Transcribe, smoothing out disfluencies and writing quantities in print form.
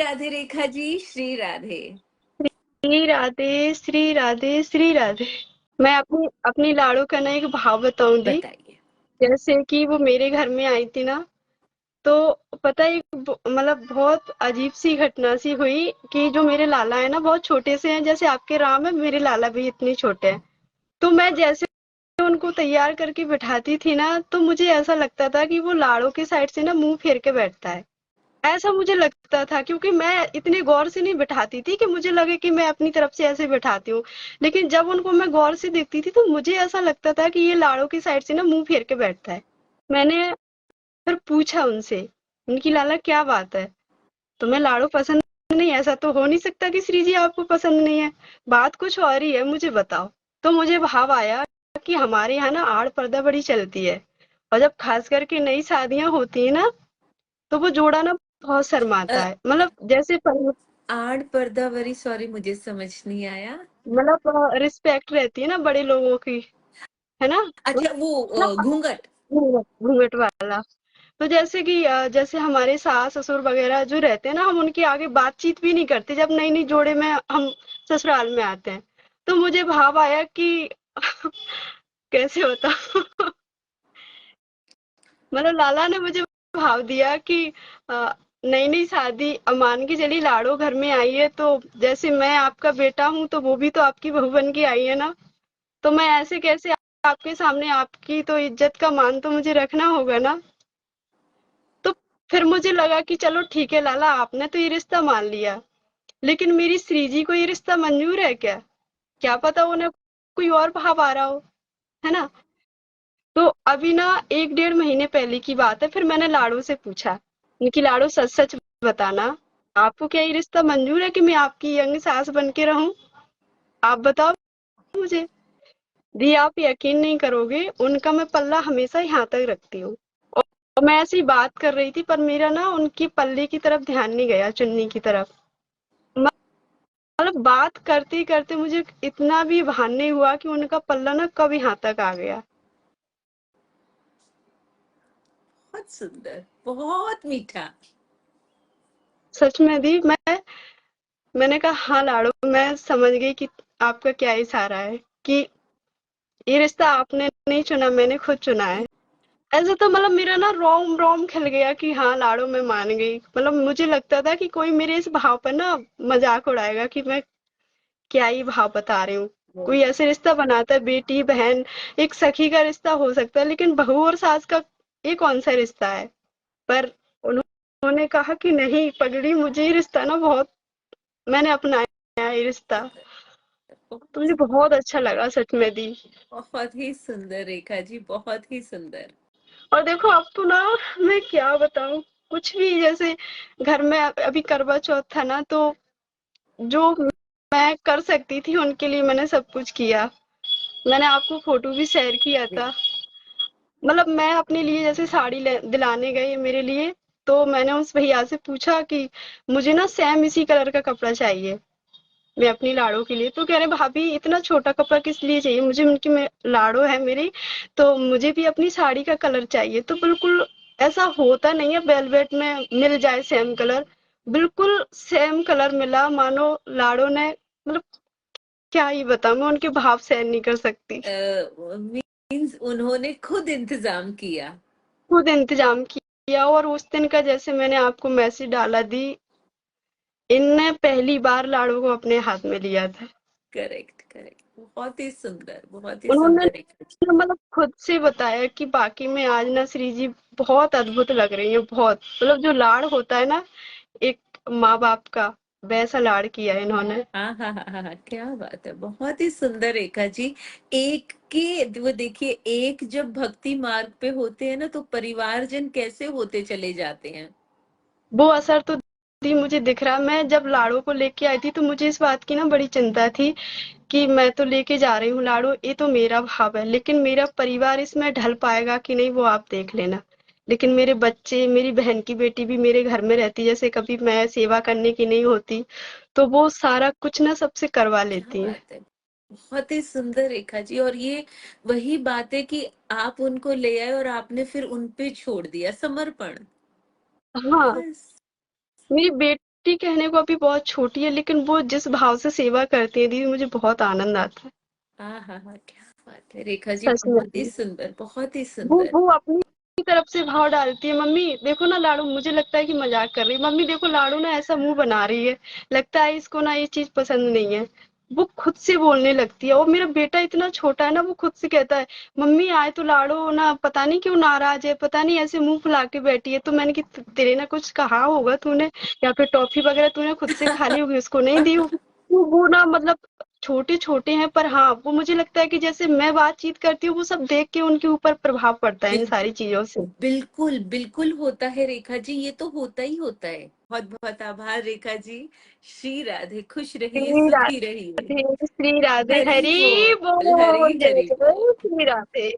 राधे रेखा जी, श्री राधे। श्री राधे श्री राधे श्री राधे। मैं अपनी अपनी लाड़ो का ना एक भाव बताऊं दी। बताइए। जैसे कि वो मेरे घर में आई थी ना, तो पता है मतलब बहुत अजीब सी घटना सी हुई कि जो मेरे लाला है ना बहुत छोटे से हैं, जैसे आपके राम है मेरे लाला भी इतने छोटे हैं। तो मैं जैसे उनको तैयार करके बिठाती थी ना, तो मुझे ऐसा लगता था कि वो लाड़ो की साइड से ना मुंह फेर के बैठता है। ऐसा मुझे लगता था क्योंकि मैं इतने गौर से नहीं बिठाती थी कि मुझे लगे कि मैं अपनी तरफ से ऐसे बिठाती हूँ। लेकिन जब उनको मैं गौर से देखती थी तो मुझे ऐसा लगता था कि ये लाड़ो की साइड से ना मुंह फेर के बैठता है। मैंने फिर पूछा उनसे, उनकी लाला क्या बात है, तुम्हें लाड़ो पसंद नहीं? ऐसा तो हो नहीं सकता कि श्री जी आपको पसंद नहीं है, बात कुछ और ही है, मुझे बताओ। तो मुझे भाव आया कि हमारे यहाँ ना आड़ पर्दा बड़ी चलती है, और जब खास करके नई शादियां होती है ना, तो वो जोड़ा ना बहुत शर्माता है। मतलब जैसे आड़ पर्दावरी, सॉरी मुझे समझ नहीं आया। मतलब रिस्पेक्ट रहती है ना बड़े लोगों की, है ना? अच्छा, वो घूंघट। घूंघट वाला। तो जैसे कि जैसे हमारे सास ससुर वगैरह जो रहते हैं ना, हम उनके आगे बातचीत भी नहीं करते जब नई नई जोड़े में हम ससुराल में आते हैं। तो मुझे भाव आया कि कैसे होता मतलब लाला ने मुझे भाव दिया कि नई नई शादी, अब मान के चलिए लाड़ो घर में आई है, तो जैसे मैं आपका बेटा हूँ तो वो भी तो आपकी बहू बन के आई है ना। तो मैं ऐसे कैसे आपके सामने, आपकी तो इज्जत का मान तो मुझे रखना होगा ना। तो फिर मुझे लगा कि चलो ठीक है लाला, आपने तो ये रिश्ता मान लिया, लेकिन मेरी श्री जी को ये रिश्ता मंजूर है क्या? क्या पता उन्हें कोई और भाव आ रहा हो, है ना? तो अभी ना 1 डेढ़ महीने पहले की बात है, फिर मैंने लाड़ो से पूछा, उनकी लाड़ो सच सच बताना, आपको क्या ये रिश्ता मंजूर है कि मैं आपकी यंग सास बन के रहूं? आप बताओ मुझे। दी आप यकीन नहीं करोगे, उनका मैं पल्ला हमेशा यहाँ तक रखती हूँ। और मैं ऐसी बात कर रही थी पर मेरा ना उनकी पल्ले की तरफ ध्यान नहीं गया, चुन्नी की तरफ। मतलब बात करते करते मुझे इतना भी भान नहीं हुआ कि उनका पल्ला ना कब यहाँ तक आ गया। बहुत सुंदर, बहुत मीठा। सच में दी, मैंने कहा हाँ लाड़ो, मैं समझ गई कि आपका क्या इशारा है, कि ये रिश्ता आपने नहीं चुना, मैंने खुद चुना है। ऐसे तो मतलब मेरा ना रोम रोम खिल गया कि हाँ लाड़ो मैं मान गई। मतलब मुझे लगता था कि कोई मेरे इस भाव पर ना मजाक उड़ाएगा कि मैं क्या ही भाव बता रही हूँ। कोई ऐसे रिश्ता बनाता है, बेटी बहन, एक सखी का रिश्ता हो सकता है, लेकिन बहू और सास का ये कौन सा रिश्ता है? पर उन्होंने कहा कि नहीं पगड़ी, मुझे ये रिश्ता ना बहुत, मैंने अपनाया ये रिश्ता। तो मुझे बहुत अच्छा लगा सच में दी। बहुत ही सुंदर रेखा जी, बहुत ही सुंदर। और देखो अब तो ना, मैं क्या बताऊं, कुछ भी जैसे घर में अभी करवा चौथ था ना, तो जो मैं कर सकती थी उनके लिए मैंने सब कुछ किया। मैंने आपको फोटो भी शेयर किया था। मतलब मैं अपने लिए जैसे साड़ी दिलाने गए मेरे लिए, तो मैंने उस भैया से पूछा कि मुझे ना सेम इसी कलर का कपड़ा चाहिए मैं अपनी लाड़ो के लिए। तो कह रहे भाभी इतना छोटा कपड़ा किस लिए चाहिए, मुझे उनकी लाड़ो है मेरी, तो मुझे भी अपनी साड़ी का कलर चाहिए। तो बिल्कुल ऐसा होता नहीं है वेलवेट में मिल जाए सेम कलर, बिल्कुल सेम कलर मिला, मानो लाड़ो ने मतलब क्या ही बताऊं, मैं उनके भाव सहन नहीं कर सकती। मीन्स उन्होंने खुद इंतजाम किया। खुद इंतजाम किया, और उस दिन का जैसे मैंने आपको मैसेज डाला दी, इनने पहली बार लाड़ो को अपने हाथ में लिया था। करेक्ट, करेक्ट, बहुत ही सुंदर, बहुत ही उन्होंने सुंदर रेखा जी। मतलब खुद से बताया कि बाकी में आज ना श्री जी बहुत अद्भुत लग रही है, बहुत मतलब जो लाड़ होता है ना एक माँ बाप का, वैसा लाड़ किया है इन्होंने। हाँ हाँ हाँ हाँ हाँ, क्या बात है, बहुत ही सुंदर रेखा जी। एक के वो देखिए, एक जब भक्ति मार्ग पे होते हैं ना, तो परिवारजन कैसे होते चले जाते हैं। वो असर तो दी मुझे दिख रहा। मैं जब लाड़ो को लेके आई थी तो मुझे इस बात की ना बड़ी चिंता थी कि मैं तो लेके जा रही हूँ लाड़ो, ये तो मेरा भाव है, लेकिन मेरा परिवार इसमें ढल पाएगा कि नहीं वो आप देख लेना। लेकिन मेरे बच्चे, मेरी बहन की बेटी भी मेरे घर में रहती, जैसे कभी मैं सेवा करने की नहीं होती तो वो सारा कुछ ना सबसे करवा क्या लेती हैं। बात है, बहुत ही सुंदर रेखा जी। और ये वही बात है कि आप उनको ले आए और आपने फिर उन पे छोड़ दिया समर्पण। हाँ, बस। मेरी बेटी बेटी कहने को अभी बहुत छोटी है, लेकिन वो जिस भाव से सेवा करती है दीदी, मुझे बहुत आनंद आता है। हाँ हाँ हाँ, क्या बात है रेखा जी, सच में बहुत ही सुंदर, बहुत ही वो सुंदर। वो अपनी तरफ से भाव डालती है। मम्मी देखो ना लाडू, मुझे लगता है कि मजाक कर रही है, मम्मी देखो लाडू ना ऐसा मुंह बना रही है, लगता है इसको ना ये चीज पसंद नहीं है। वो खुद से बोलने लगती है। और मेरा बेटा इतना छोटा है ना, वो खुद से कहता है मम्मी आए तो लाडो ना पता नहीं क्यों नाराज है, पता नहीं ऐसे मुंह फुला के बैठी है। तो मैंने कि तेरे ना कुछ कहा होगा तूने, या फिर टॉफी वगैरह तूने खुद से खा ली होगी, उसको नहीं दी होगी। तो वो ना मतलब छोटे छोटे हैं, पर हाँ वो मुझे लगता है कि जैसे मैं बातचीत करती हूँ, वो सब देख के उनके ऊपर प्रभाव पड़ता है इन सारी बिल्कुल चीजों से। बिल्कुल बिल्कुल होता है रेखा जी, ये तो होता ही होता है। बहुत बहुत आभार रेखा जी। श्री राधे, खुश रहिए, श्री सुखी रहिए। राधे, श्री राधे, हरि हरि बोल, हरि बोल, जय हरि जय बोल। श्री राधे।